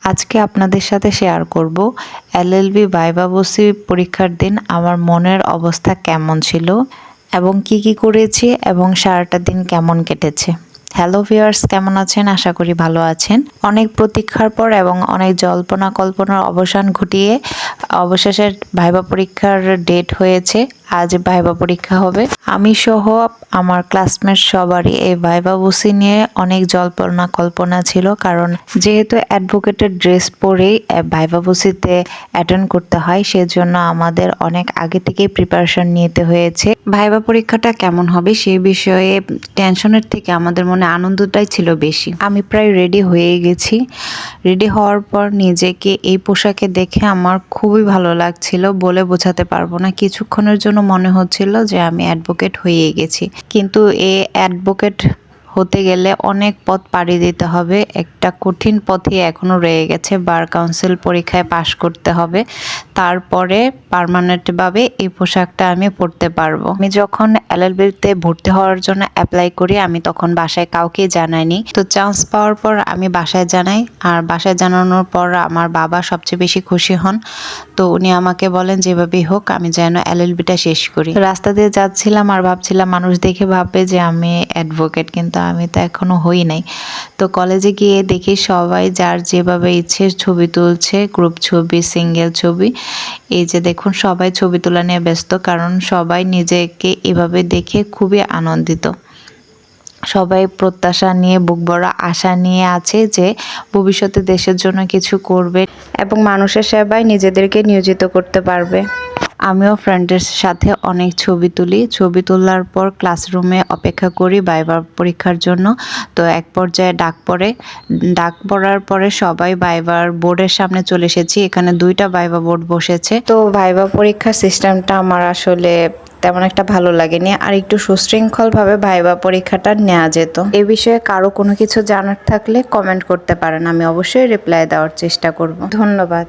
আজকে আপনাদের সাথে শেয়ার করব এলএলবি ভাইভা বসি পরীক্ষার দিন আমার মনের অবস্থা কেমন ছিল এবং কি করেছি এবং সারাটা দিন কেমন কেটেছে। হ্যালো ভিউয়ার্স, কেমন আছেন? আশা করি ভালো আছেন। অনেক প্রতীক্ষার পর এবং অনেক জল্পনা কল্পনার অবসান ঘটিয়ে অবশেষে ভাইভা পরীক্ষার ডেট হয়েছে। আজ ভাইভা পরীক্ষা হবে। আমি সহ আমার ক্লাসমেট সবারই এই ভাইভা বসি নিয়ে অনেক জল্পনা কল্পনা ছিল, কারণ যেহেতু অ্যাডভোকেটের ড্রেস পরেই ভাইভা বসিতে অ্যাটেন্ড করতে হয়, সেজন্য আমাদের অনেক আগে থেকেই প্রিপারেশন নিতে হয়েছে। ভাইভা পরীক্ষাটা কেমন হবে সেই বিষয়ে টেনশনের থেকে আমাদের মনে আনন্দটাই ছিল বেশি। আমি প্রায় রেডি হয়ে গেছি। রেডি হওয়ার পর নিজেকে এই পোশাকে দেখে আমার খুবই ভালো লাগছিল, বলে বোঝাতে পারবো না। কিছুক্ষণের জন্য মনে হচ্ছিল যে আমি অ্যাডভোকেট হয়ে গেছি, কিন্তু এই অ্যাডভোকেট হতে গেলে অনেক পথ পাড়ি দিতে হবে। একটা কঠিন পথই এখনো রয়ে গেছে। বার কাউন্সিল পরীক্ষায় পাশ করতে হবে, তারপরে পার্মানেন্টভাবে এই পোশাকটা আমি পরতে পারবো। আমি যখন এলএলবিতে ভর্তি হওয়ার জন্য অ্যাপ্লাই করি, আমি তখন বাসায় কাউকে জানাইনি। তো চান্স পাওয়ার পর আমি বাসায় জানাই, আর বাসায় জানানোর পর আমার বাবা সবচেয়ে বেশি খুশি হন। তো উনি আমাকে বলেন যেভাবেই হোক আমি যেন এলএলবিটা শেষ করি। রাস্তা দিয়ে যাচ্ছিলাম আর ভাবছিলাম মানুষ দেখে ভাববে যে আমি অ্যাডভোকেট, কিন্তু আমি তো এখনো হই নাই। তো কলেজে গিয়ে দেখি সবাই যার যেভাবে ইচ্ছে ছবি তুলছে, গ্রুপ ছবি, সিঙ্গেল ছবি। এই যে দেখুন, সবাই ছবি তোলা নিয়ে ব্যস্ত, কারণ সবাই নিজেকে এভাবে দেখে খুবই আনন্দিত। সবাই প্রত্যাশা নিয়ে, বুক ভরা আশা নিয়ে আছে যে ভবিষ্যতে দেশের জন্য কিছু করবে এবং মানুষের সেবায় নিজেদেরকে নিয়োজিত করতে পারবে। আমিও ফ্রেন্ডের সাথে অনেক ছবি তুলি। ছবি তোলার পর ক্লাসরুমে অপেক্ষা করি ভাইভা পরীক্ষার জন্য। তো এক পর্যায়ে ডাক পড়ে। ডাক পড়ার পরে সবাই ভাইভার বোর্ডের সামনে চলে এসেছি। এখানে 2টা ভাইভা বোর্ড বসেছে। তো ভাইভা পরীক্ষার সিস্টেমটা আমার আসলে তেমন একটা ভালো লাগেনি, আর একটু সুশৃঙ্খলভাবে ভাইভা পরীক্ষাটা নেওয়া যেত। এ বিষয়ে কারো কোনো কিছু জানার থাকলে কমেন্ট করতে পারেন, আমি অবশ্যই রিপ্লাই দেওয়ার চেষ্টা করব। ধন্যবাদ।